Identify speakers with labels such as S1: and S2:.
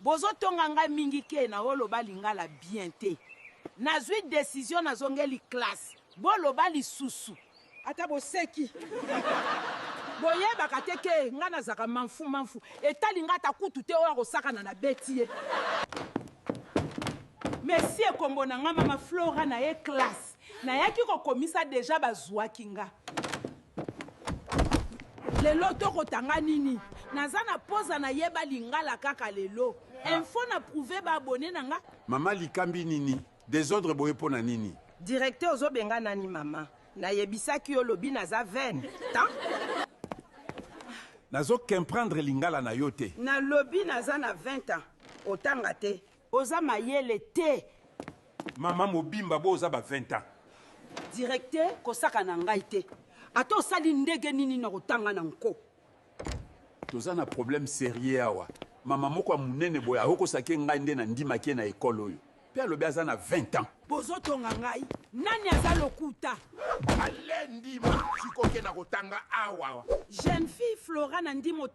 S1: bozo tonganga mingi ke na oloba lingala bien te. Nazwi décision nazongeli classe. Boloba lisusu. Ata boseki. Boyeba kateke nga nazaka manfu. Etalinga ta kutu te oya kosakana na beti ye. Merci ekombo na nga mama Flora na ye classe. Na yaki kokomisa deja bazwaki nga. Lelo tokotanga nini? Naza na poza na yeba lingala kaka lelo. Info na prouver ba abonné na nga.
S2: Mama likambi nini? Désordre boye pona nini?
S1: Directeur ozobenga nani mama? Na yebisaki yo lobi naza 20. Ta?
S2: Nazo comprendre lingala na yote.
S1: Na lobi naza na 20 ans. Otanga te. Oza mayele te.
S2: Mama mobimba bo oza ba 20 ans.
S1: Directeur kosaka na ngai te. Ato sali ndege nini na kotanga na nko.
S2: Toza na problème sérieux awa. Mama moko munene boya hoko sake ngai nde na ndima ke na école oyo. Pe alobi aza na 20 ans.
S1: Bozo tonga ngai. Nani aza lokuta?
S2: Ale ndima sikoke na kotanga awa.
S1: Jeune fille Flora na ndimo